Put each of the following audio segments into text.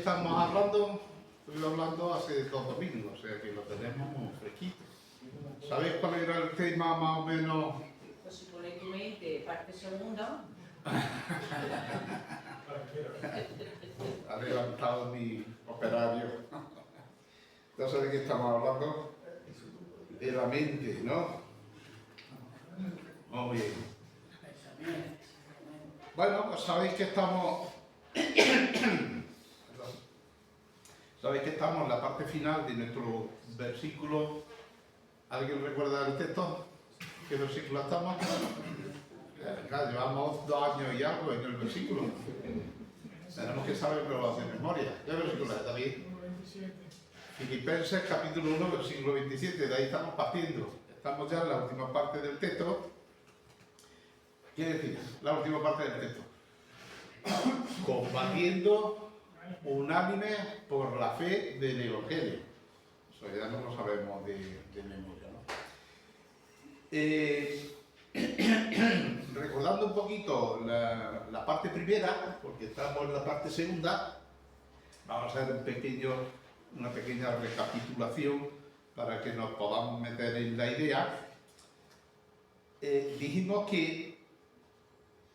estamos hablando, estoy hablando hace 2 domingos, o sea que lo tenemos muy fresquito. ¿Sabéis cuál era el tema más o menos? Pues supone tu mente, parte segunda. Ha levantado mi operario. Entonces, ¿de qué estamos hablando? De la mente, ¿no? Muy bien. Bueno, pues sabéis que estamos... Sabéis que estamos en la parte final de nuestro versículo. ¿Alguien recuerda el texto? ¿Qué versículo estamos? Claro, llevamos 2 años y algo en el versículo. Tenemos que saberlo de memoria. ¿Qué versículo es, David? Filipenses capítulo 1, versículo 27. De ahí estamos partiendo. Estamos ya en la última parte del texto. ¿Qué decir? La última parte del texto. Combatiendo unánime por la fe del Evangelio. Eso ya no lo sabemos de memoria, ¿no? Recordando un poquito la parte primera, porque estamos en la parte segunda, vamos a hacer una pequeña recapitulación para que nos podamos meter en la idea. Dijimos que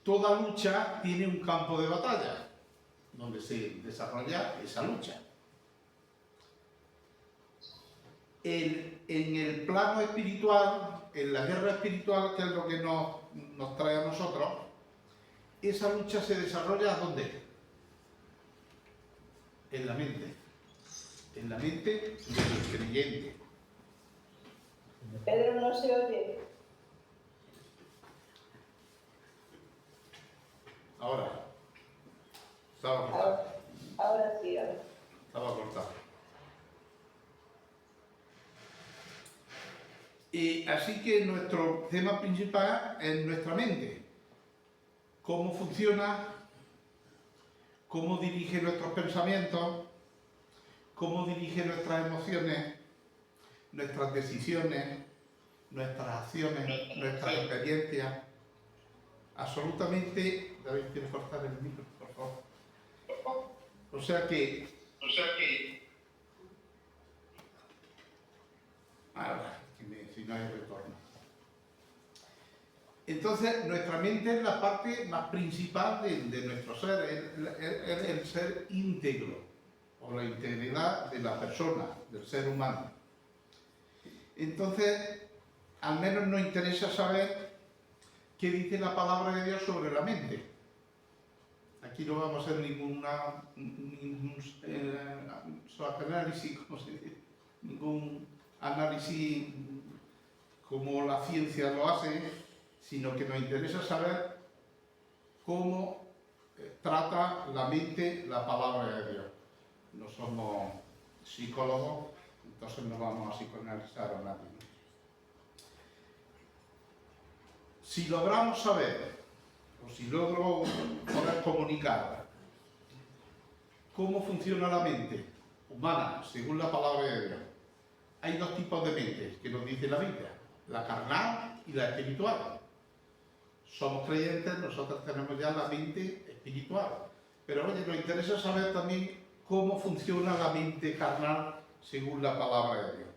toda lucha tiene un campo de batalla donde se desarrolla esa lucha. En el plano espiritual, en la guerra espiritual, que es lo que nos trae a nosotros, esa lucha se desarrolla ¿dónde? En la mente. En la mente del creyente. Pedro, no se oye. Ahora. Estaba cortado. Ahora sí, ahora. Estaba cortado. Y así que nuestro tema principal es nuestra mente. Cómo funciona, cómo dirige nuestros pensamientos, cómo dirige nuestras emociones, nuestras decisiones, nuestras acciones, nuestras experiencias. Absolutamente... David, ¿quieres cortar el micro, por favor? O sea que... Ahora, si no hay retorno. Entonces, nuestra mente es la parte más principal de nuestro ser, es el ser íntegro, o la integridad de la persona, del ser humano. Entonces, al menos nos interesa saber qué dice la palabra de Dios sobre la mente. Aquí no vamos a hacer ningún análisis, ¿cómo se dice? Ningún análisis como la ciencia lo hace, sino que nos interesa saber cómo trata la mente la palabra de Dios. No somos psicólogos, entonces no vamos a psicoanalizar a nadie. Si logramos saber, o si logro poder comunicar cómo funciona la mente humana según la palabra de Dios, hay 2 tipos de mentes que nos dice la Biblia, la carnal y la espiritual. Somos creyentes, nosotros tenemos ya la mente espiritual, pero oye, nos interesa saber también cómo funciona la mente carnal según la palabra de Dios.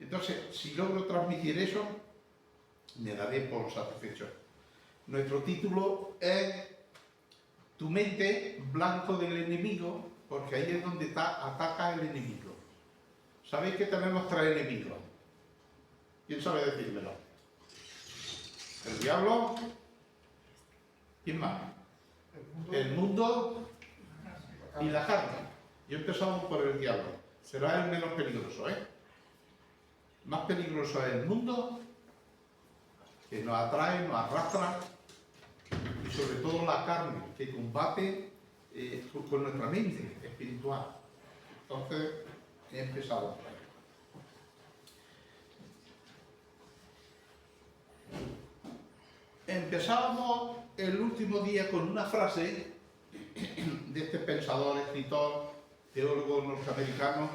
Entonces, si logro transmitir eso, me daré por satisfecho. Nuestro título es Tu mente, blanco del enemigo, porque ahí es donde ataca el enemigo. ¿Sabéis que tenemos 3 enemigos? ¿Quién sabe decírmelo? El diablo. ¿Quién más? El mundo y la carne. Yo empezamos por el diablo. Será el menos peligroso, ¿eh? Más peligroso es el mundo, que nos atrae, nos arrastra, y sobre todo la carne, que combate con nuestra mente espiritual. Entonces, he empezado por ahí. Empezábamos el último día con una frase de este pensador, escritor, teólogo norteamericano,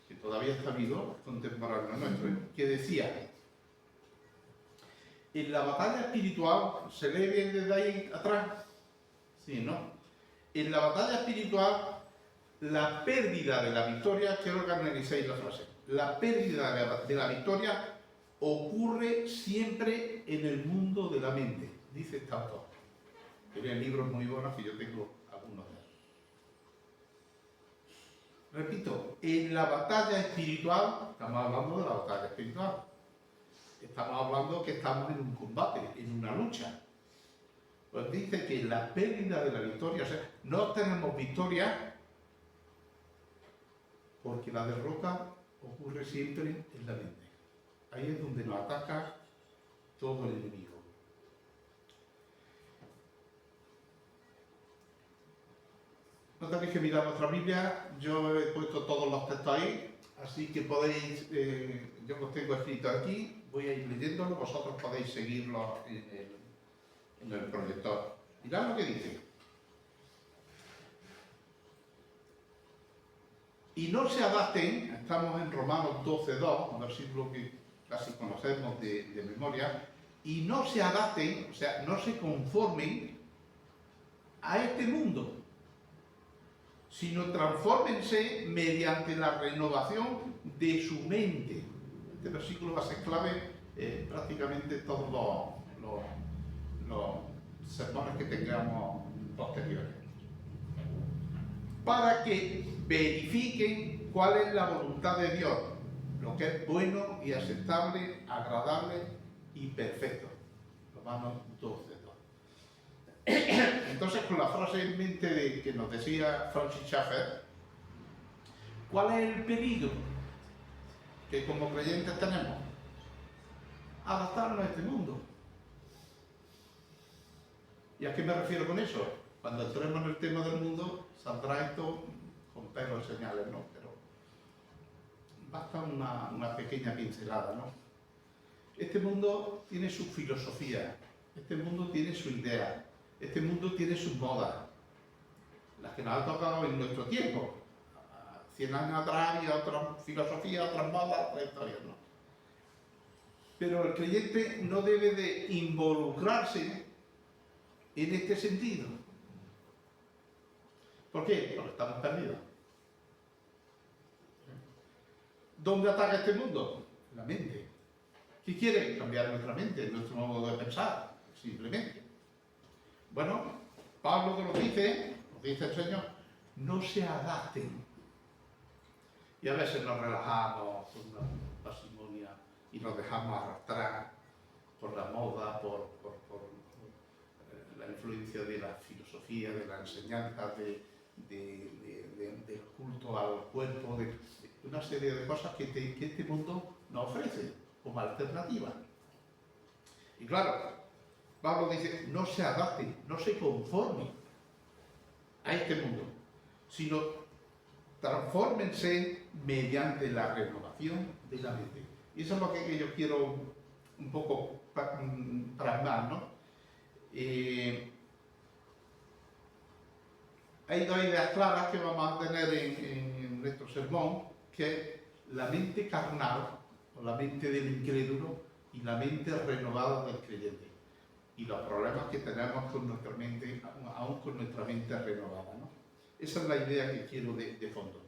que todavía está vivo, contemporáneo nuestro, que decía: en la batalla espiritual, ¿se lee bien desde ahí atrás? Sí, ¿no? En la batalla espiritual la pérdida de la victoria, quiero que analicéis la frase, la pérdida de la victoria ocurre siempre en el mundo de la mente, dice este autor. Tiene libros muy buenos que yo tengo algunos de ellos. Repito, en la batalla espiritual, estamos hablando de la batalla espiritual, estamos hablando que estamos en un combate, en una lucha. Pues dice que la pérdida de la victoria, o sea, no tenemos victoria porque la derrota ocurre siempre en la mente. Ahí es donde nos ataca todo el enemigo. No tenéis que mirar vuestra Biblia, yo he puesto todos los textos ahí, así que podéis, yo los tengo escritos aquí, voy a ir leyéndolos, vosotros podéis seguirlo en el proyector. Mirad lo que dice. Y no se adapten, estamos en Romanos 12:2, un versículo que casi conocemos de memoria, y no se adapten, o sea, no se conformen a este mundo, sino transfórmense mediante la renovación de su mente. Este versículo va a ser clave prácticamente todos los sermones que tengamos posteriores. Para que verifiquen cuál es la voluntad de Dios, lo que es bueno y aceptable, agradable y perfecto. Romanos 12:2. Entonces, con la frase en mente que nos decía Francis Schaeffer, ¿cuál es el peligro que como creyentes tenemos? Adaptarnos a este mundo. ¿Y a qué me refiero con eso? Cuando entremos en el tema del mundo, saldrá esto con pelos y señales, ¿no? Pero basta una pequeña pincelada, ¿no? Este mundo tiene su filosofía, este mundo tiene su idea, este mundo tiene sus modas, las que nos ha tocado en nuestro tiempo. 100 años atrás había otra filosofía, otras modas, otras historias, ¿no? Pero el creyente no debe de involucrarse en este sentido. ¿Por qué? Porque estamos perdidos. ¿Dónde ataca este mundo? La mente. ¿Qué quiere? Cambiar nuestra mente, nuestro modo de pensar, simplemente. Bueno, Pablo que nos dice el Señor, no se adapten. Y a veces nos relajamos con una parsimonia y nos dejamos arrastrar por la moda, por la influencia de la filosofía, de la enseñanza, del culto al cuerpo, de una serie de cosas que este mundo nos ofrece como alternativa. Y claro, Pablo dice, no se adapten, no se conformen a este mundo, sino transfórmense mediante la renovación de la mente. Y eso es lo que yo quiero un poco plasmar, ¿no? Hay dos ideas claras que vamos a tener en nuestro sermón, que es la mente carnal, o la mente del incrédulo, y la mente renovada del creyente. Y los problemas que tenemos con nuestra mente, aún con nuestra mente renovada, ¿no? Esa es la idea que quiero de fondo.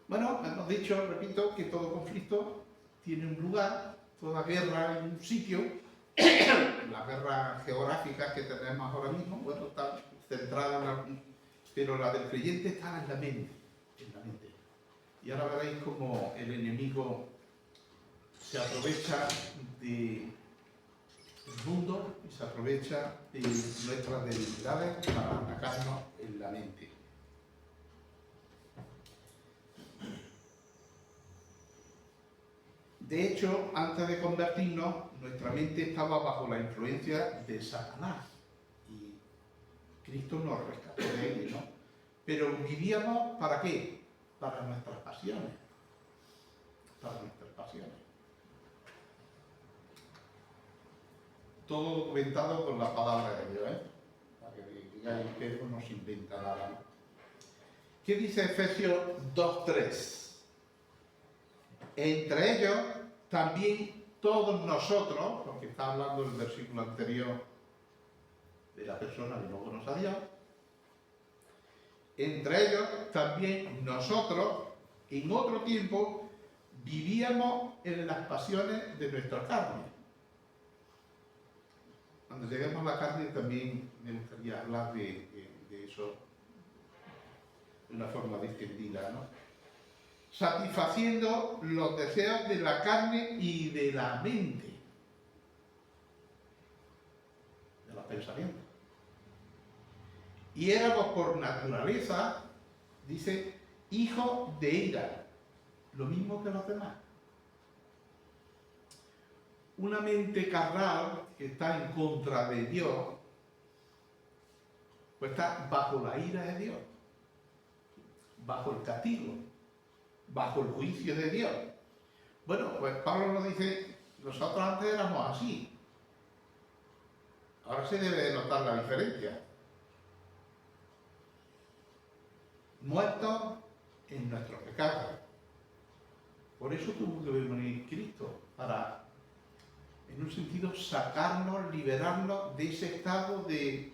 Bueno, hemos dicho, repito, que todo conflicto tiene un lugar, toda guerra en un sitio. La guerra geográfica que tenemos ahora mismo, bueno, está centrada pero la del creyente está en la mente, Y ahora veréis cómo el enemigo se aprovecha del mundo y se aprovecha de nuestras debilidades para atacarnos en la mente. De hecho, antes de convertirnos, nuestra mente estaba bajo la influencia de Satanás y Cristo nos rescató de él, ¿no? Pero vivíamos ¿para qué? Para nuestras pasiones. Para nuestras pasiones. Todo documentado con la palabra de Dios, ¿eh? Para que digáis que Pedro no se inventa nada, ¿no? ¿Qué dice Efesios 2:3? Entre ellos también todos nosotros, porque está hablando el versículo anterior de la persona que no conoce a Dios, entre ellos también nosotros, en otro tiempo, vivíamos en las pasiones de nuestra carne. Cuando lleguemos a la carne también me gustaría hablar de eso de una forma distendida, ¿no? Satisfaciendo los deseos de la carne y de la mente, de los pensamientos. Y éramos por naturaleza, dice, hijos de ira, lo mismo que los demás. Una mente carnal que está en contra de Dios, pues está bajo la ira de Dios, bajo el castigo, bajo el juicio de Dios. Bueno, pues Pablo nos dice, nosotros antes éramos así. Ahora se debe de notar la diferencia. Muertos en nuestros pecados. Por eso tuvo que venir Cristo, para, en un sentido, sacarnos, liberarnos de ese estado de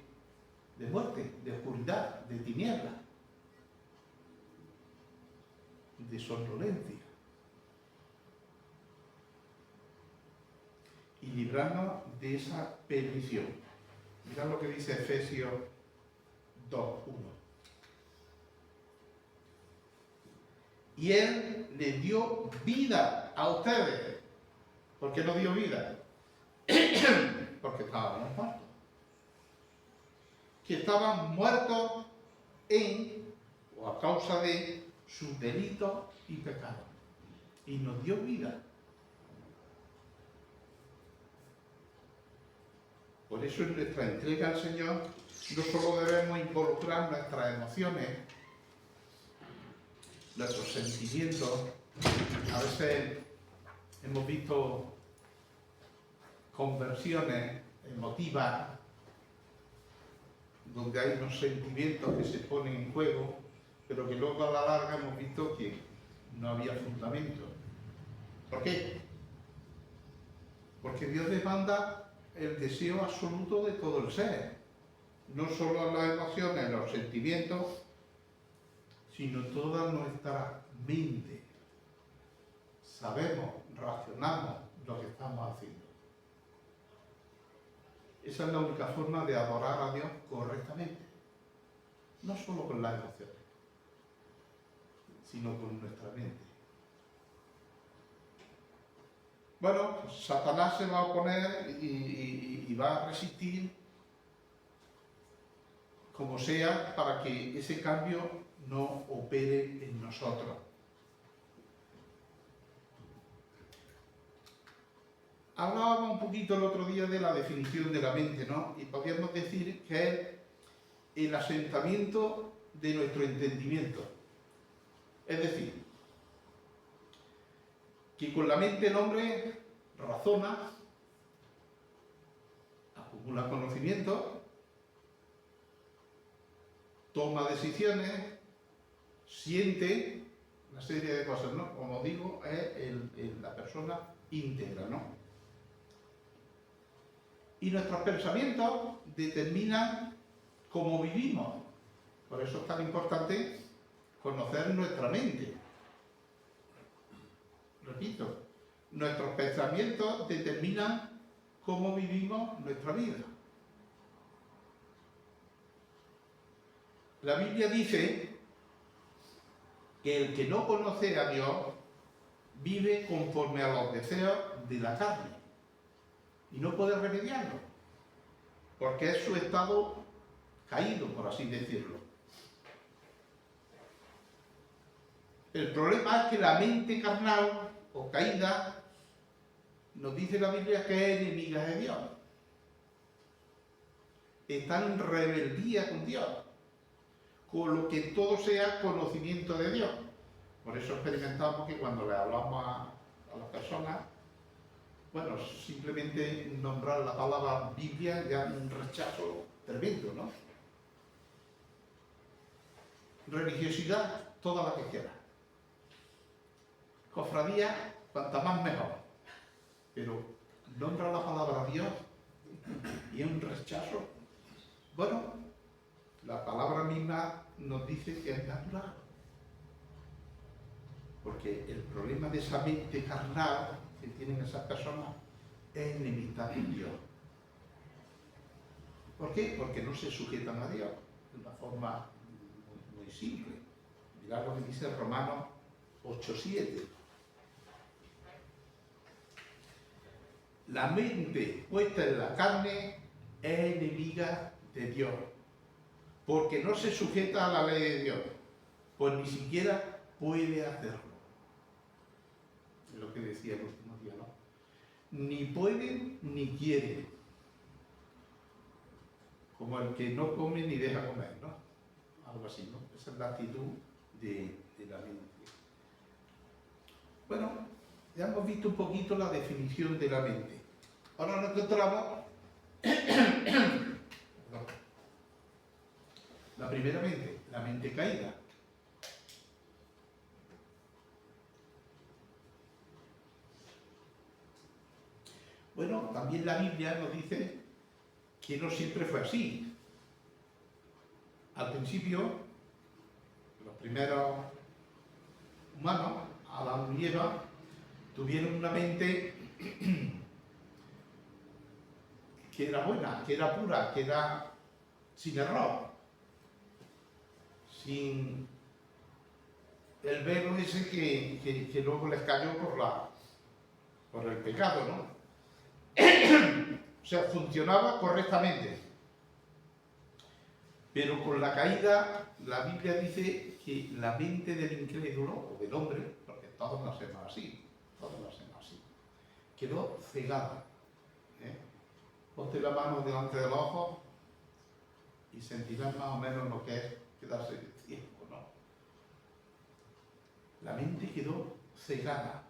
muerte, de oscuridad, de tiniebla, de somnolencia. Y librarnos de esa perdición. Mirad lo que dice Efesios 2:1. Y Él le dio vida a ustedes. ¿Por qué no dio vida? Porque estábamos muertos. Que estaban muertos en o a causa de sus delitos y pecados. Y nos dio vida. Por eso en nuestra entrega al Señor no solo debemos involucrar nuestras emociones, nuestros sentimientos. A veces hemos visto conversiones emotivas donde hay unos sentimientos que se ponen en juego, pero que luego a la larga hemos visto que no había fundamento. ¿Por qué? Porque Dios demanda el deseo absoluto de todo el ser, no solo las emociones, los sentimientos, sino toda nuestra mente. Sabemos, racionamos lo que estamos haciendo. Esa es la única forma de adorar a Dios correctamente, no solo con las emociones, sino con nuestra mente. Bueno, Satanás se va a oponer y va a resistir como sea para que ese cambio no opere en nosotros. Hablábamos un poquito el otro día de la definición de la mente, ¿no? Y podríamos decir que es el asentamiento de nuestro entendimiento. Es decir, que con la mente el hombre razona, acumula conocimiento, toma decisiones, siente una serie de cosas, ¿no? Como digo, es la persona íntegra, ¿no? Y nuestros pensamientos determinan cómo vivimos. Por eso es tan importante conocer nuestra mente. Repito, nuestros pensamientos determinan cómo vivimos nuestra vida. La Biblia dice que el que no conoce a Dios vive conforme a los deseos de la carne y no puede remediarlo, porque es su estado caído, por así decirlo. El problema es que la mente carnal o caída, nos dice la Biblia que es enemiga de Dios. Está en rebeldía con Dios, con lo que todo sea conocimiento de Dios. Por eso experimentamos que cuando le hablamos a las personas, bueno, simplemente nombrar la palabra Biblia ya es un rechazo tremendo, ¿no? Religiosidad, toda la que quiera. Cofradía, cuanta más mejor. Pero nombra la palabra Dios y es un rechazo. Bueno, la palabra misma nos dice que es natural. Porque el problema de esa mente carnal que tienen esas personas es enemistad con Dios. ¿Por qué? Porque no se sujetan a Dios de una forma muy simple. Mirad lo que dice Romanos 8:7. La mente puesta en la carne es enemiga de Dios, porque no se sujeta a la ley de Dios, pues ni siquiera puede hacerlo. Es lo que decía el último día, ¿no? Ni pueden ni quieren. Como el que no come ni deja comer, ¿no? Algo así, ¿no? Esa es la actitud de la mente. Bueno, ya hemos visto un poquito la definición de la mente. Ahora nos encontramos la primera mente, la mente caída. Bueno, también la Biblia nos dice que no siempre fue así. Al principio, los primeros humanos, Adán y Eva, tuvieron una mente que era buena, que era pura, que era sin error, sin el velo ese que luego les cayó por el pecado, ¿no? O sea, funcionaba correctamente. Pero con la caída, la Biblia dice que la mente del incrédulo, o del hombre, porque todos nacemos así, quedó cegada. Ponte la mano delante del ojo y sentirás más o menos lo que es quedarse ciego, ¿no? La mente quedó cegada.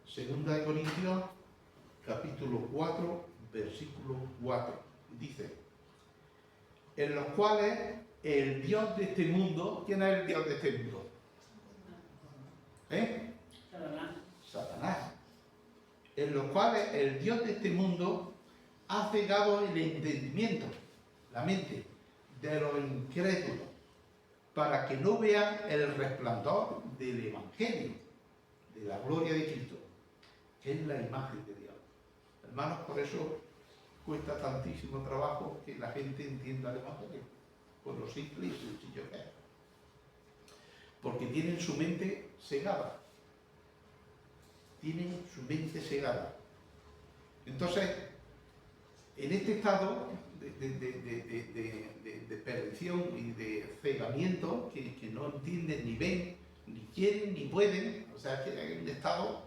Segunda de Corintios, capítulo 4, versículo 4, dice: en los cuales el Dios de este mundo, ¿quién es el Dios de este mundo? Satanás. En los cuales el Dios de este mundo ha cegado el entendimiento, la mente, de los incrédulos, para que no vean el resplandor del Evangelio, de la gloria de Cristo, que es la imagen de Dios. Hermanos, por eso cuesta tantísimo trabajo que la gente entienda el Evangelio, por lo simple y sencillo que es. Porque tienen su mente cegada. Tienen su mente cegada. Entonces, en este estado de perdición y de cegamiento, que no entienden, ni ven, ni quieren, ni pueden, o sea, que hay un estado,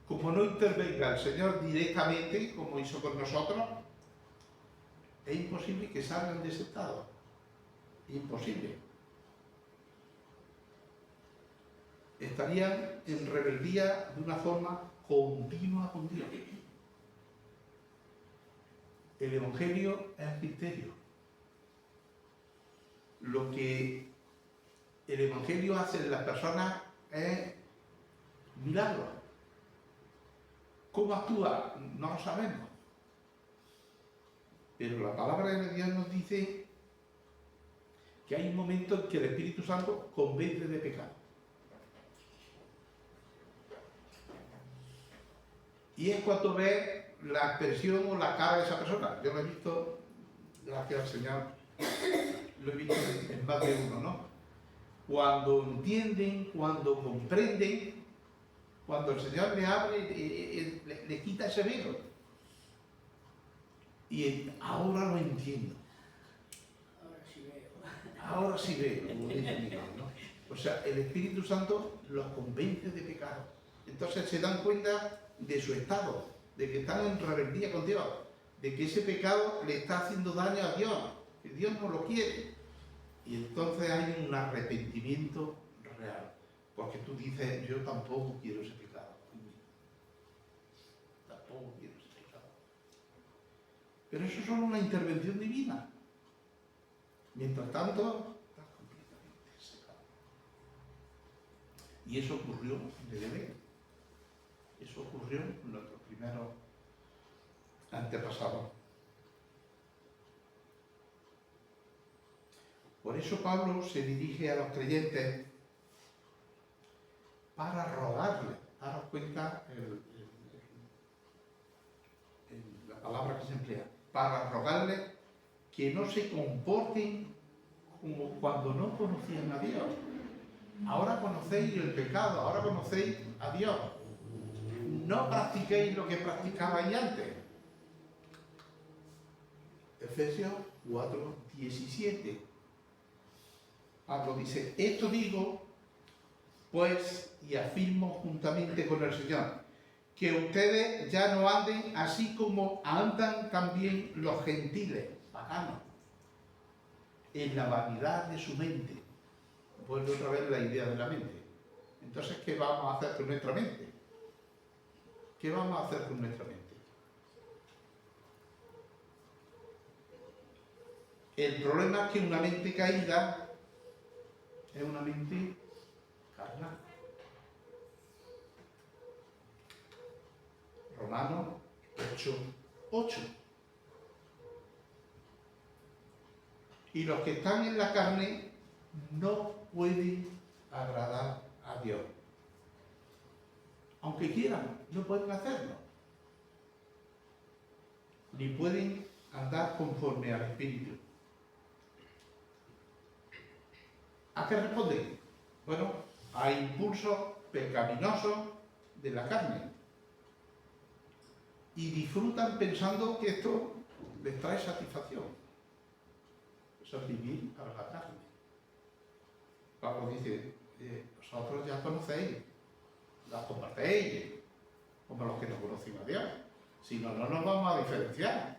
como no intervenga el Señor directamente, como hizo con nosotros, es imposible que salgan de ese estado. Imposible. Estarían en rebeldía de una forma continua con Dios. El Evangelio es misterio. Lo que el Evangelio hace en las personas es milagros. ¿Cómo actúa? No lo sabemos. Pero la palabra de Dios nos dice que hay un momento en que el Espíritu Santo convence de pecado. Y es cuando ves la expresión o la cara de esa persona. Yo lo he visto, gracias al Señor, lo he visto en más de uno, ¿no? Cuando entienden, cuando comprenden, cuando el Señor le abre, le quita ese velo. Y ahora lo entiendo. Ahora sí veo, como dice Miguel, ¿no? O sea, el Espíritu Santo los convence de pecado. Entonces se dan cuenta de su estado, de que están en rebeldía con Dios, de que ese pecado le está haciendo daño a Dios, que Dios no lo quiere. Y entonces hay un arrepentimiento real, porque tú dices, yo tampoco quiero ese pecado. Tampoco quiero ese pecado. Pero eso es solo una intervención divina. Mientras tanto, estás completamente secado. Y eso ocurrió en el Edén. Eso ocurrió en nuestros primeros antepasados. Por eso Pablo se dirige a los creyentes para rogarles. Daros cuenta la palabra que se emplea. Para rogarles que no se comporten como cuando no conocían a Dios. Ahora conocéis el pecado, ahora conocéis a Dios. No practiquéis lo que practicabais antes. Efesios 4:17. Pablo dice, esto digo, pues, y afirmo juntamente con el Señor, que ustedes ya no anden así como andan también los gentiles, paganos, en la vanidad de su mente. Vuelve otra vez la idea de la mente. Entonces, ¿qué vamos a hacer con nuestra mente? ¿Qué vamos a hacer con nuestra mente? El problema es que una mente caída es una mente carnal. Romanos 8:8. Y los que están en la carne no pueden agradar a Dios. Aunque quieran, no pueden hacerlo. Ni pueden andar conforme al Espíritu. ¿A qué responden? Bueno, a impulsos pecaminosos de la carne. Y disfrutan pensando que esto les trae satisfacción. Eso es vivir para la carne. Pablo dice, vosotros ya conocéis, las compartéis, como los que no conocen a Dios. Si no, no nos vamos a diferenciar.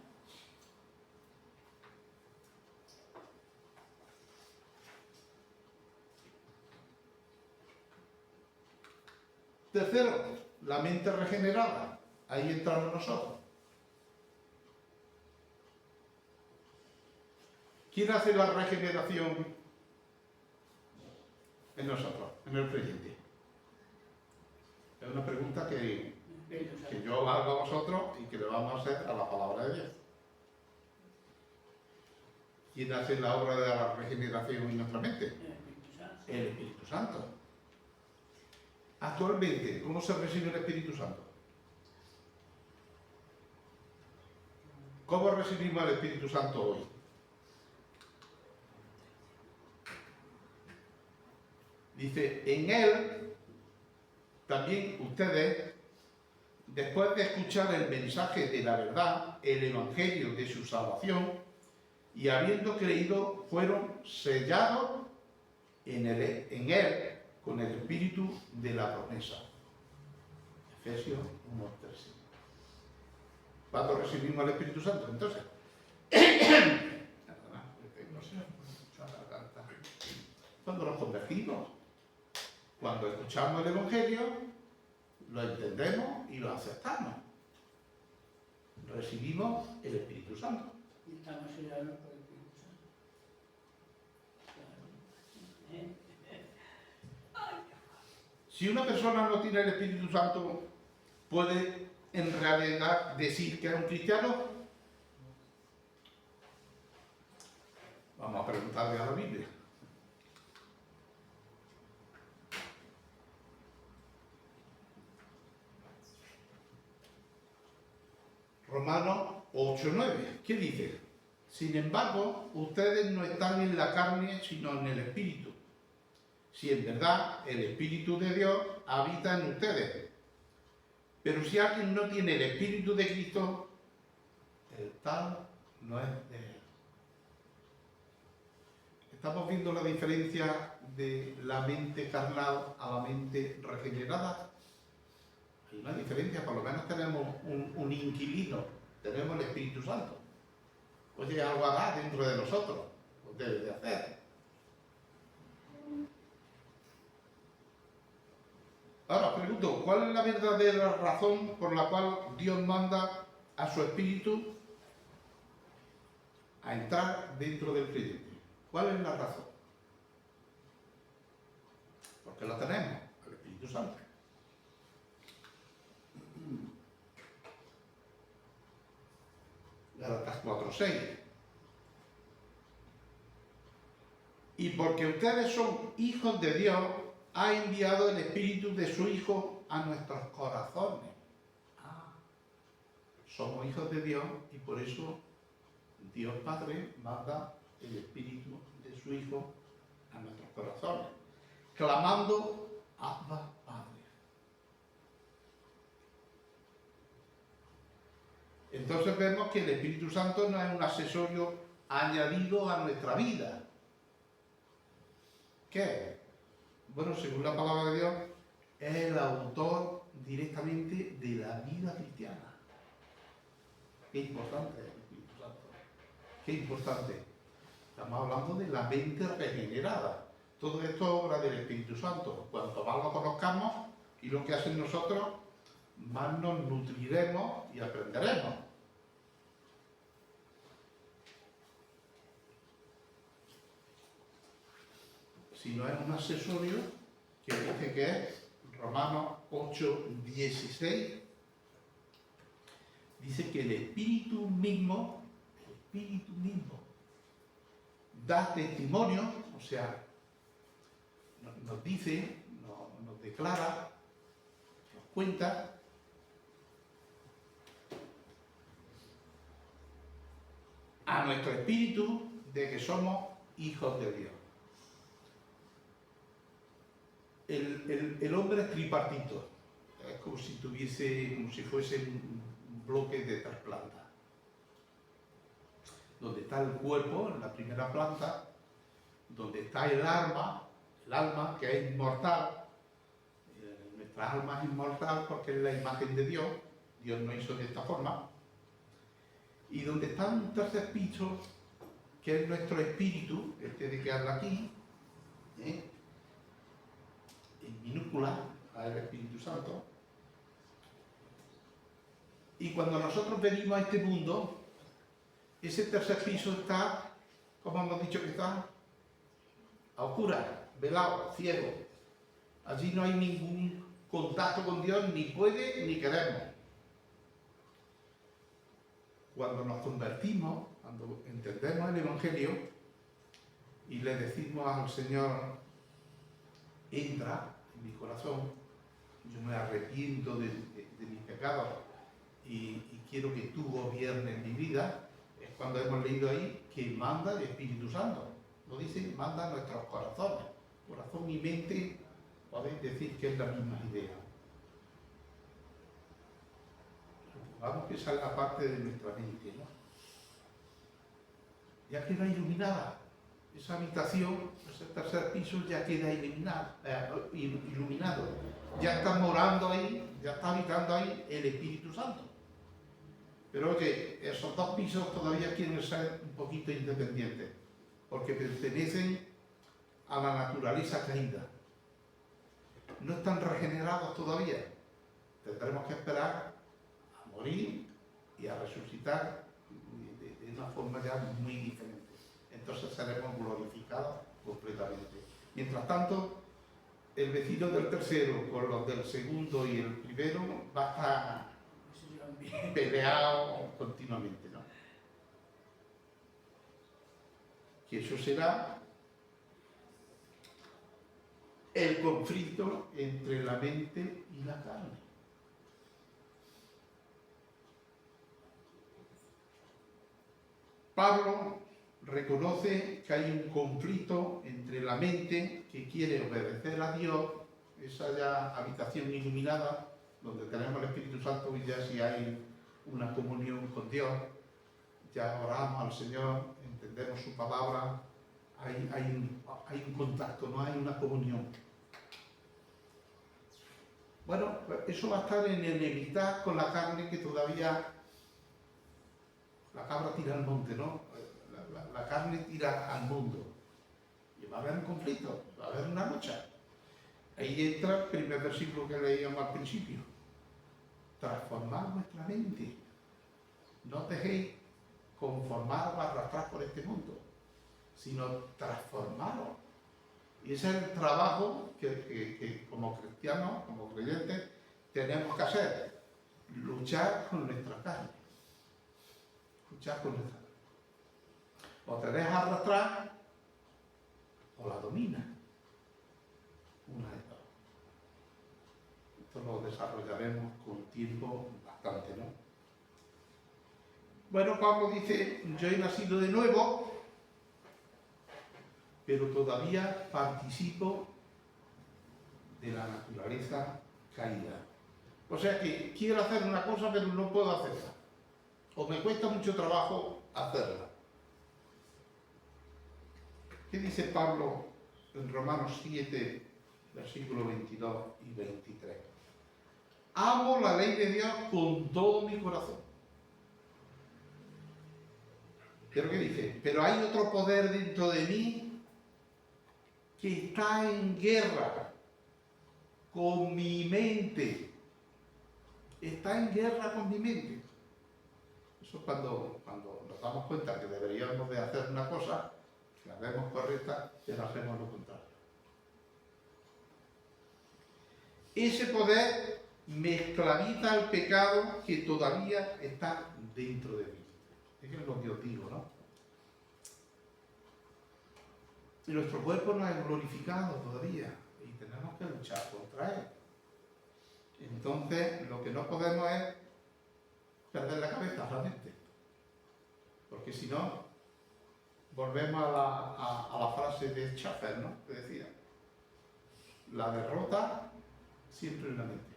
Tercero, la mente regenerada. Ahí entramos nosotros. ¿Quién hace la regeneración en nosotros, en el creyente? Es una pregunta que yo hago a vosotros y que le vamos a hacer a la palabra de Dios. ¿Quién hace la obra de la regeneración en nuestra mente? El Espíritu Santo. Actualmente, ¿cómo se recibe el Espíritu Santo? ¿Cómo recibimos al Espíritu Santo hoy? Dice, en Él, también ustedes, después de escuchar el mensaje de la verdad, el Evangelio de su salvación, y habiendo creído, fueron sellados en Él con el Espíritu de la promesa. Efesios 1:13. ¿Cuándo recibimos al Espíritu Santo? Entonces, cuando nos convertimos, cuando escuchamos el Evangelio, lo entendemos y lo aceptamos. Recibimos el Espíritu Santo. Y estamos sellados por el Espíritu Santo. Si una persona no tiene el Espíritu Santo, ¿puede en realidad decir que es un cristiano? Vamos a preguntarle a la Biblia. Romanos 8:9. ¿Qué dice? Sin embargo, ustedes no están en la carne, sino en el Espíritu. Si en verdad el Espíritu de Dios habita en ustedes. Pero si alguien no tiene el Espíritu de Cristo, el tal no es de él. ¿Estamos viendo la diferencia de la mente carnal a la mente regenerada? Hay una diferencia, por lo menos tenemos un inquilino, tenemos el Espíritu Santo. Oye, algo hará dentro de nosotros, pues debe de hacer. Ahora os pregunto, ¿cuál es la verdadera razón por la cual Dios manda a su Espíritu a entrar dentro del creyente? ¿Cuál es la razón? Porque lo tenemos, el Espíritu Santo. Gálatas 4:6. Y porque ustedes son hijos de Dios, ha enviado el Espíritu de su Hijo a nuestros corazones. Somos hijos de Dios y por eso Dios Padre manda el Espíritu de su Hijo a nuestros corazones, clamando Abba Padre. Entonces vemos que el Espíritu Santo no es un accesorio añadido a nuestra vida. ¿Qué es? Bueno, según la palabra de Dios, es el autor directamente de la vida cristiana. Qué importante es el Espíritu Santo. Qué importante. Estamos hablando de la mente regenerada. Todo esto es obra del Espíritu Santo. Cuanto más lo conozcamos y lo que hacen nosotros, más nos nutriremos y aprenderemos. Si no es un accesorio, que dice que es Romanos 8:16, dice que el Espíritu mismo da testimonio, o sea, nos dice, nos declara, nos cuenta a nuestro espíritu de que somos hijos de Dios. El hombre es tripartito, es como si fuese un bloque de tres plantas. Donde está el cuerpo, en la primera planta, donde está el alma que es inmortal. Nuestra alma es inmortal porque es la imagen de Dios, Dios nos hizo de esta forma. Y donde está un tercer piso, que es nuestro espíritu, de que habla aquí, en minúscula, al Espíritu Santo. Y cuando nosotros venimos a este mundo, ese tercer piso está, como hemos dicho que está, a oscuras, velado, ciego. Allí no hay ningún contacto con Dios, ni puede ni queremos. Cuando nos convertimos, cuando entendemos el Evangelio y le decimos al Señor, entra en mi corazón, yo me arrepiento de mis pecados y quiero que tú gobiernes mi vida, es cuando hemos leído ahí que manda el Espíritu Santo. Lo dice, manda a nuestros corazones. Corazón y mente, podéis decir que es la misma idea. Vamos que salga parte de nuestra mente, ¿no? Ya queda iluminada. Esa habitación, ese tercer piso ya queda iluminado. Ya está morando ahí, ya está habitando ahí el Espíritu Santo. Pero oye, esos dos pisos todavía quieren ser un poquito independientes, porque pertenecen a la naturaleza caída. No están regenerados todavía. Tendremos que esperar a morir y a resucitar de una forma ya muy diferente. Entonces seremos glorificados completamente. Mientras tanto, el vecino del tercero con los del segundo y el primero va a estar peleado continuamente, ¿no? Que eso será el conflicto entre la mente y la carne. Pablo reconoce que hay un conflicto entre la mente que quiere obedecer a Dios, esa ya habitación iluminada, donde tenemos el Espíritu Santo y ya si hay una comunión con Dios, ya oramos al Señor, entendemos su palabra, hay un contacto, no hay una comunión. Bueno, eso va a estar en enemistad con la carne que todavía la cabra tira al monte, ¿no? La carne tira al mundo. Y va a haber un conflicto, va a haber una lucha. Ahí entra el primer versículo que leíamos al principio. Transformad vuestra mente. No os dejéis conformar o arrastrar por este mundo, sino transformaros. Y ese es el trabajo que como cristianos, como creyentes, tenemos que hacer. Luchar con nuestra carne. Luchar con nuestra carne. O te dejas arrastrar, domina. Una de dos. Esto lo desarrollaremos con tiempo bastante, ¿no? Bueno, Pablo dice, yo he nacido de nuevo, pero todavía participo de la naturaleza caída. O sea que quiero hacer una cosa, pero no puedo hacerla. O me cuesta mucho trabajo hacerla. ¿Qué dice Pablo en Romanos 7, versículos 22 y 23? Amo la ley de Dios con todo mi corazón. ¿Pero qué dice? Pero hay otro poder dentro de mí que está en guerra con mi mente. Está en guerra con mi mente. Eso cuando nos damos cuenta que deberíamos de hacer una cosa, que la vemos correcta, pero hacemos lo contrario. Ese poder me esclaviza al pecado que todavía está dentro de mí. Eso es lo que os digo, ¿no? Y nuestro cuerpo no es glorificado todavía y tenemos que luchar contra él. Entonces, lo que no podemos es perder la cabeza realmente. Porque si no, volvemos a la frase de Schaffer, ¿no? Que decía, la derrota siempre en la mente.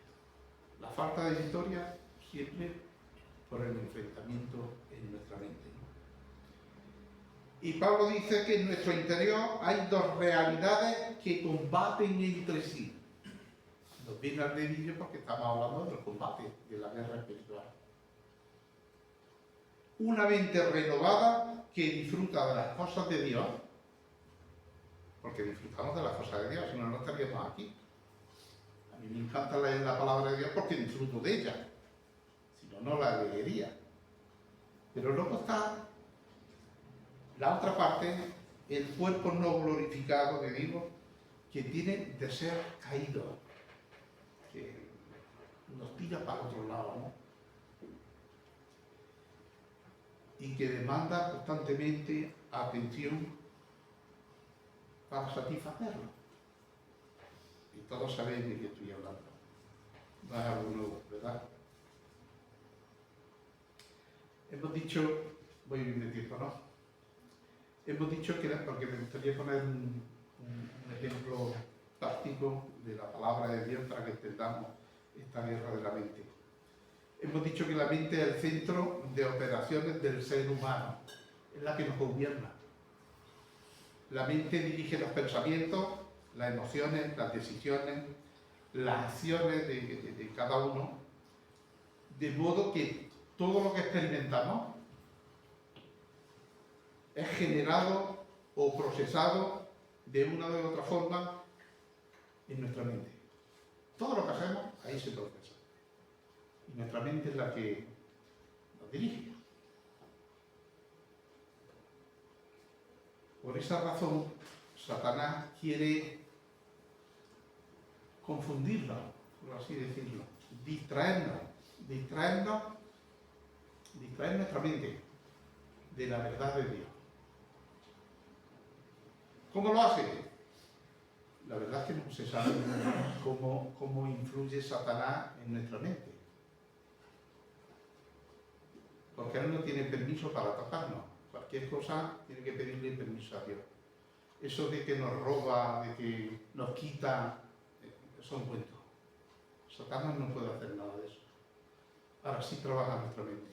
La falta de victoria siempre por el enfrentamiento en nuestra mente, ¿no? Y Pablo dice que en nuestro interior hay dos realidades que combaten entre sí. Nos viene al dedillo porque estamos hablando del combate, de la guerra espiritual. Una mente renovada que disfruta de las cosas de Dios, porque disfrutamos de las cosas de Dios, si no, no estaríamos aquí. A mí me encanta leer la palabra de Dios porque disfruto de ella, si no, no la leería. Pero luego está la otra parte, el cuerpo no glorificado, que digo, que tiene de ser caído, que nos tira para otro lado, ¿no? Y que demanda constantemente atención para satisfacerlo. Y todos sabéis de qué estoy hablando. No es algo nuevo, ¿verdad? Hemos dicho, voy bien de tiempo, ¿no? Hemos dicho que, porque me gustaría poner un ejemplo práctico de la palabra de Dios para que entendamos esta guerra de la mente. Hemos dicho que la mente es el centro de operaciones del ser humano, es la que nos gobierna. La mente dirige los pensamientos, las emociones, las decisiones, las acciones de cada uno, de modo que todo lo que experimentamos es generado o procesado de una u otra forma en nuestra mente. Todo lo que hacemos, ahí se procesa. Y nuestra mente es la que nos dirige. Por esa razón, Satanás quiere confundirla, por así decirlo, distraer nuestra mente de la verdad de Dios. ¿Cómo lo hace? La verdad es que no se sabe cómo influye Satanás en nuestra mente. Porque él no tiene permiso para tocarnos. Cualquier cosa tiene que pedirle permiso a Dios. Eso de que nos roba, de que nos quita, son cuentos. Satanás no puede hacer nada de eso. Ahora sí trabaja nuestra mente.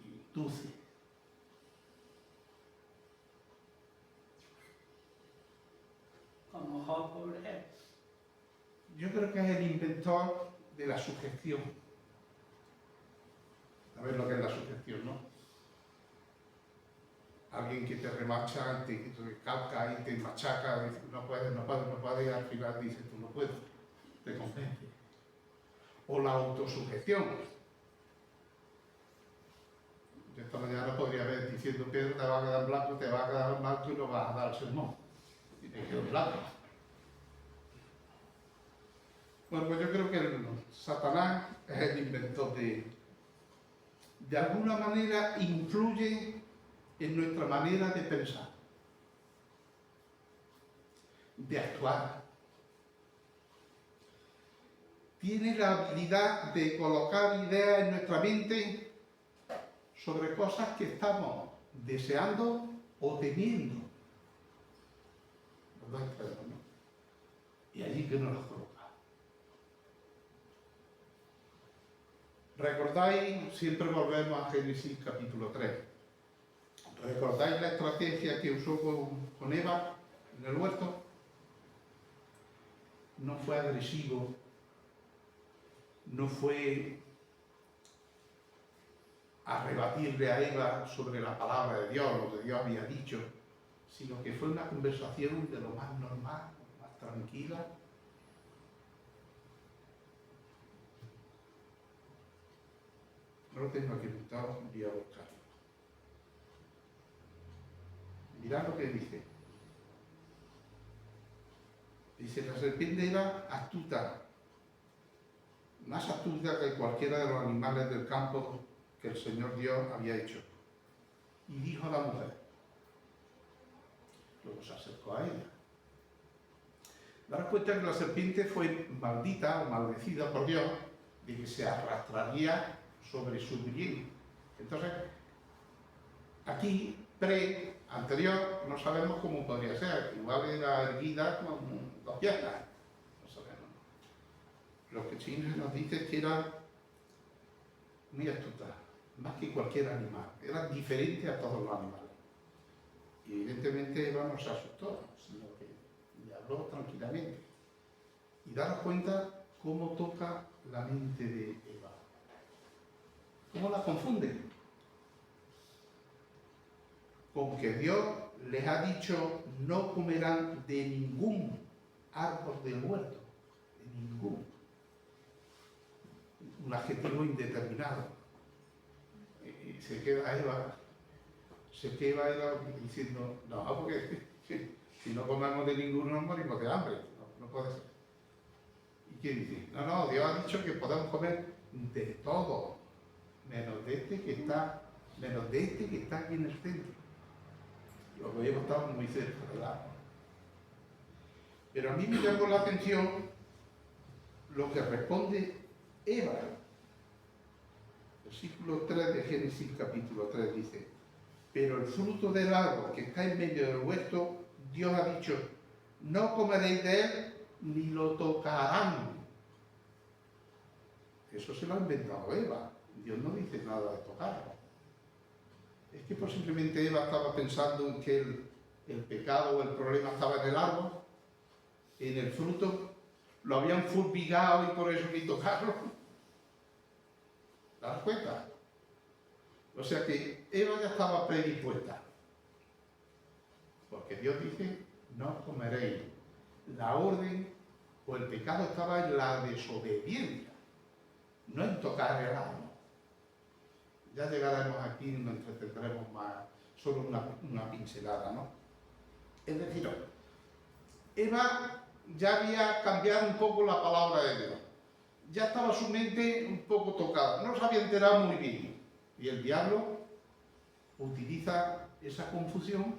Y induce. Como Hawkwood es. Yo creo que es el inventor de la sugestión. A ver lo que es la sugestión, ¿no? Alguien que te remacha, te recalca y te machaca, dice, no puedes, y al final dice, tú no puedes, te convence. O la autosugestión. Yo esta mañana podría ver diciendo, Pedro, te va a quedar blanco, te va a quedar blanco y no vas a dar el sermón. Y te quedo blanco. Bueno, pues yo creo que Satanás es el inventor de alguna manera influye en nuestra manera de pensar. de actuar. Tiene la habilidad de colocar ideas en nuestra mente sobre cosas que estamos deseando o temiendo. Los dos extremos, ¿no? Y allí que nos los coloca. ¿Recordáis? Siempre volvemos a Génesis capítulo 3. ¿Recordáis la estrategia que usó con Eva en el huerto? No fue agresivo, no fue a rebatirle a Eva sobre la palabra de Dios, lo que Dios había dicho, sino que fue una conversación de lo más normal, más tranquila. No lo tengo aquí apuntado, voy a buscarlo. Mirad lo que dice. Dice, la serpiente era astuta, más astuta que cualquiera de los animales del campo que el Señor Dios había hecho. Y dijo a la mujer, luego se acercó a ella. Daros cuenta que la serpiente fue maldita o maldecida por Dios de que se arrastraría sobre su bien. Entonces, aquí, anterior, no sabemos cómo podría ser. Igual era erguida con 2 piernas. No sabemos. Lo que sí nos dice es que era muy astuta, más que cualquier animal. Era diferente a todos los animales. Y evidentemente Eva no se asustó, sino que le habló tranquilamente. Y daros cuenta cómo toca la mente de Eva. ¿Cómo la confunde? Con que Dios les ha dicho no comerán de ningún árbol del huerto, de ningún. Un adjetivo indeterminado. Y se queda Eva diciendo, no, porque si no comemos de ninguno nos morimos de hambre, no puede ser. ¿Y qué dice? No, Dios ha dicho que podemos comer de todo, menos de este que está aquí en el centro. Los huevos estaban muy cerca del agua. Pero a mí me llamó la atención lo que responde Eva. Versículo 3 de Génesis capítulo 3 dice, pero el fruto del árbol que está en medio del huerto, Dios ha dicho, no comeréis de él ni lo tocarán. Eso se lo ha inventado Eva. Dios no dice nada de tocarlo. Es que posiblemente Eva estaba pensando en que el pecado o el problema estaba en el árbol, en el fruto, lo habían fulmigado y por eso ni tocarlo. ¿Te das cuenta? O sea que Eva ya estaba predispuesta. Porque Dios dice, no comeréis. La orden o el pecado estaba en la desobediencia, no en tocar el árbol. Ya llegaremos aquí y nos entretendremos más, solo una pincelada, ¿no? Es decir, Eva ya había cambiado un poco la palabra de Dios. Ya estaba su mente un poco tocada, no se había enterado muy bien. Y el diablo utiliza esa confusión.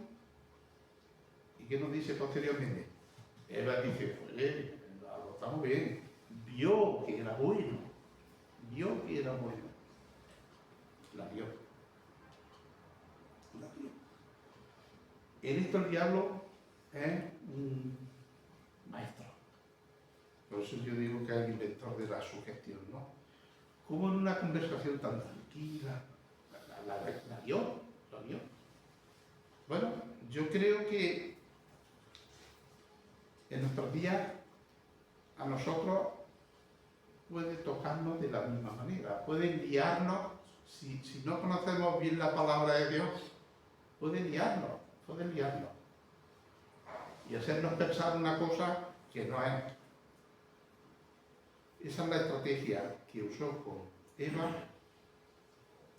¿Y qué nos dice posteriormente? Eva dice, pues, estamos bien. Vio que era bueno. Vio que era bueno. La vio. La vio. En esto el diablo es un maestro. Por eso yo digo que es el inventor de la sugestión, ¿no? Como en una conversación tan tranquila, la vio. Bueno, yo creo que en nuestros días a nosotros puede tocarnos de la misma manera, puede guiarnos, si no conocemos bien la palabra de Dios, puede guiarnos y hacernos pensar una cosa que no es. Esa es la estrategia que usó con Eva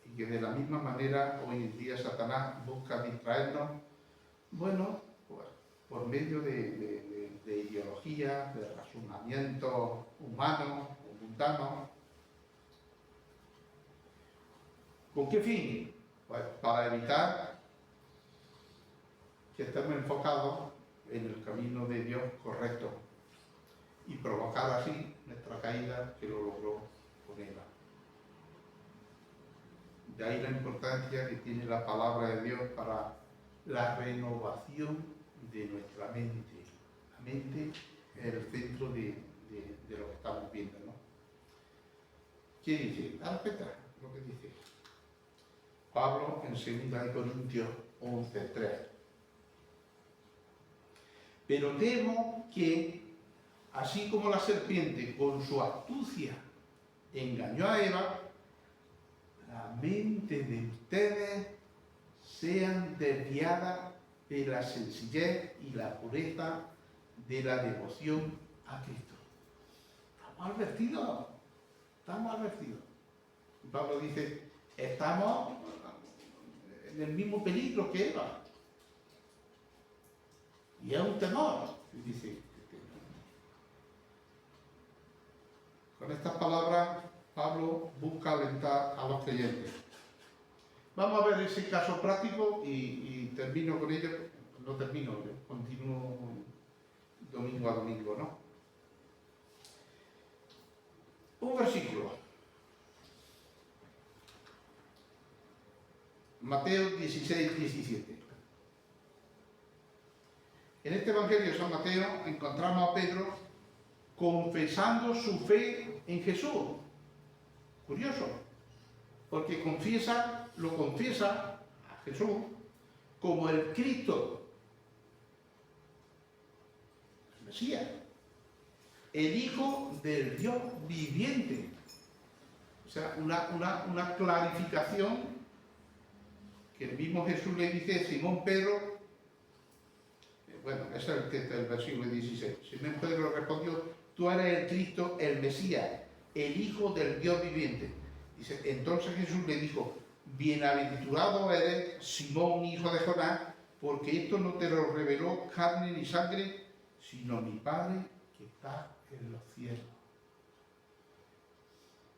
y que de la misma manera hoy en día Satanás busca distraernos, bueno, pues, por medio de ideologías, de razonamientos humanos o mundanos. ¿Con qué fin? Pues para evitar que estemos enfocados en el camino de Dios correcto y provocar así nuestra caída, que lo logró con Eva. De ahí la importancia que tiene la palabra de Dios para la renovación de nuestra mente. La mente es el centro de lo que estamos viendo, ¿no? ¿Qué dice? Dale cuenta lo que dice Pablo en 2 Corintios 11:3. Pero temo que, así como la serpiente con su astucia engañó a Eva, la mente de ustedes sean desviadas de la sencillez y la pureza de la devoción a Cristo. Estamos advertidos, estamos advertidos. Y Pablo dice, estamos en el mismo peligro que Eva. Y es un temor. Y dice, con estas palabras, Pablo busca alentar a los creyentes. Vamos a ver ese caso práctico y termino con ello. No termino, yo continúo domingo a domingo, ¿no? Un versículo. Mateo 16:17. En este Evangelio de San Mateo encontramos a Pedro confesando su fe en Jesús. Curioso, porque lo confiesa a Jesús como el Cristo, el Mesías, el Hijo del Dios viviente. O sea, una clarificación que el mismo Jesús le dice a Simón Pedro. Bueno, ese es el texto del versículo 16. Simón Pedro respondió, tú eres el Cristo, el Mesías, el Hijo del Dios viviente. Dice, entonces Jesús le dijo, bienaventurado eres, Simón, hijo de Jonás, porque esto no te lo reveló carne ni sangre, sino mi Padre que está en los cielos.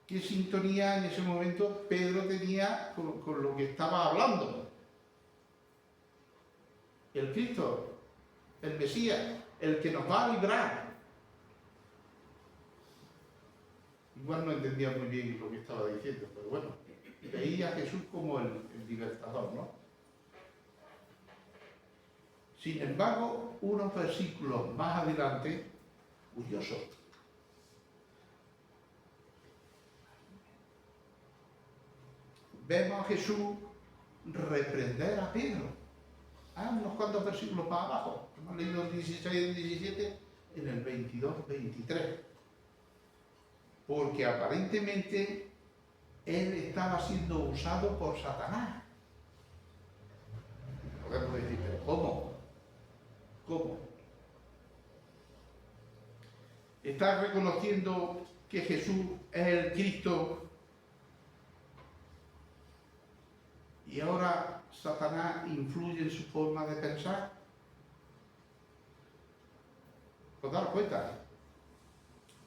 ¿Qué sintonía en ese momento Pedro tenía con lo que estaba hablando? El Cristo, el Mesías, el que nos va a librar. Igual no entendía muy bien lo que estaba diciendo, pero bueno, veía a Jesús como el libertador, ¿no? Sin embargo, unos versículos más adelante, curioso, vemos a Jesús reprender a Pedro. Unos cuantos versículos más abajo. Hemos leído el 16 y el 17, en el 22, 23. Porque aparentemente él estaba siendo usado por Satanás. Podemos decir, pero ¿cómo? ¿Cómo? ¿Está reconociendo que Jesús es el Cristo y ahora Satanás influye en su forma de pensar? ¿Os dais cuenta?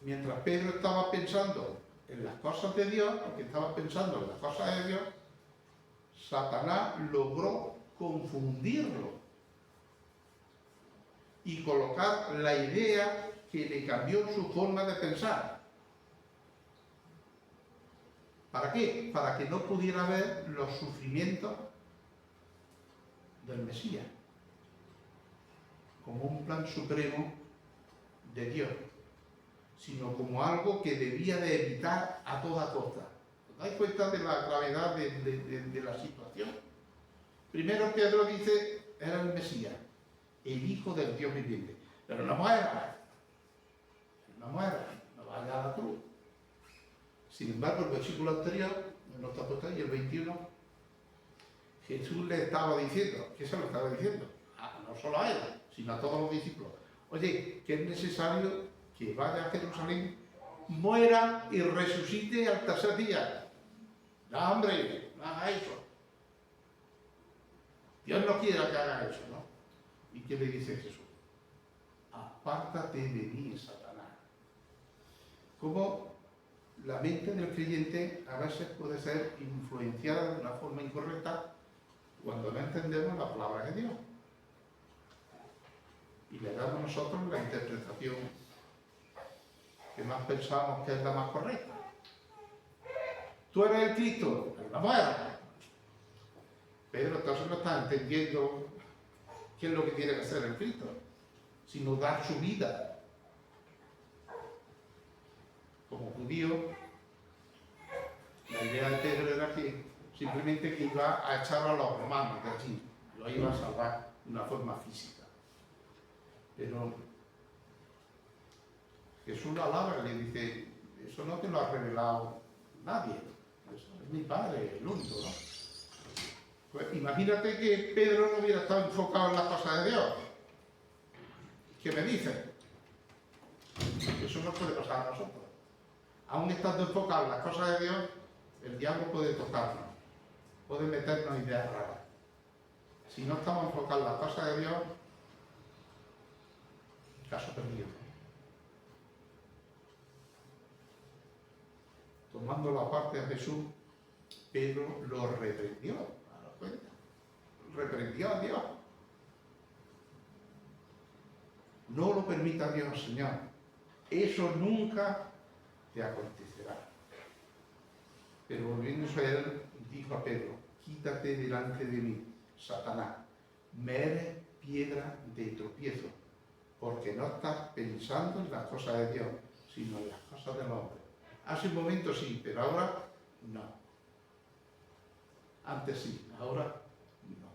Mientras Pedro estaba pensando en las cosas de Dios, porque estaba pensando en las cosas de Dios, Satanás logró confundirlo y colocar la idea que le cambió su forma de pensar. ¿Para qué? Para que no pudiera ver los sufrimientos del Mesías como un plan supremo de Dios, sino como algo que debía de evitar a toda costa. ¿Os dais cuenta de la gravedad de la situación? Primero Pedro dice, era el Mesías, el Hijo del Dios viviente. Pero no muera, no vaya a la cruz. Sin embargo, el versículo anterior, no está puesto ahí, el 21, Jesús le estaba diciendo, ¿qué se lo estaba diciendo? No solo a él, sino a todos los discípulos. Oye, que es necesario que vaya a Jerusalén, muera y resucite al tercer día. Ya, hombre, no haga eso. Dios no quiere que haga eso, ¿no? ¿Y qué le dice Jesús? Apártate de mí, Satanás. Como la mente del creyente a veces puede ser influenciada de una forma incorrecta cuando no entendemos la palabra de Dios. y le damos nosotros la interpretación que más pensamos que es la más correcta. Tú eres el Cristo, la mujer. Pedro entonces no está entendiendo qué es lo que tiene que hacer el Cristo, sino dar su vida. Como judío, la idea de Pedro era que simplemente que iba a echar a los romanos de allí, lo iba a salvar de una forma física. Pero Jesús lo alaba y le dice, eso no te lo ha revelado nadie, eso es mi Padre, el único, ¿no? Pues imagínate que Pedro no hubiera estado enfocado en las cosas de Dios. ¿Qué me dice? Eso no puede pasar a nosotros. Aún estando enfocado en las cosas de Dios, el diablo puede tocarnos, puede meternos ideas raras. Si no estamos enfocados en las cosas de Dios, caso perdido. Tomando la parte de Jesús, Pedro lo reprendió. ¿A la cuenta? Reprendió a Dios. No lo permita Dios, Señor. Eso nunca te acontecerá. Pero volviéndose a él, dijo a Pedro, quítate delante de mí, Satanás, me eres piedra de tropiezo, porque no estás pensando en las cosas de Dios, sino en las cosas del hombre. Hace un momento sí, pero ahora no. Antes sí, ahora no.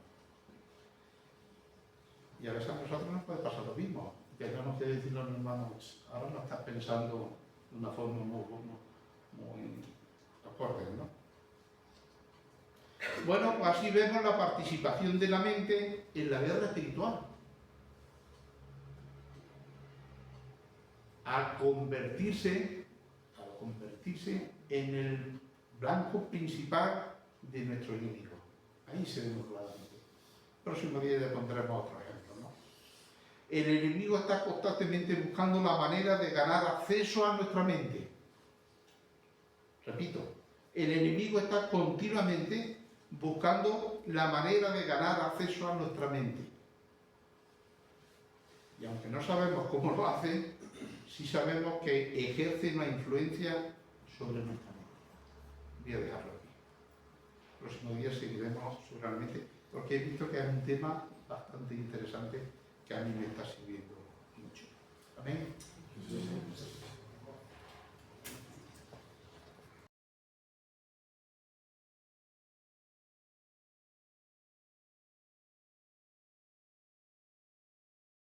Y a veces a nosotros nos puede pasar lo mismo. Tenemos que decirle a los hermanos, ahora no estás pensando de una forma muy acorde, ¿no? Bueno, pues así vemos la participación de la mente en la guerra espiritual. Al convertirse en el blanco principal de nuestro enemigo. Ahí se ve muy claramente. El próximo día ya pondremos otro ejemplo, ¿no? El enemigo está constantemente buscando la manera de ganar acceso a nuestra mente. Repito, el enemigo está continuamente buscando la manera de ganar acceso a nuestra mente. Y aunque no sabemos cómo lo hace, sí sabemos que ejerce una influencia sobre nuestra mente. Voy a dejarlo aquí. El próximo día seguiremos seguramente, porque he visto que es un tema bastante interesante que a mí me está sirviendo.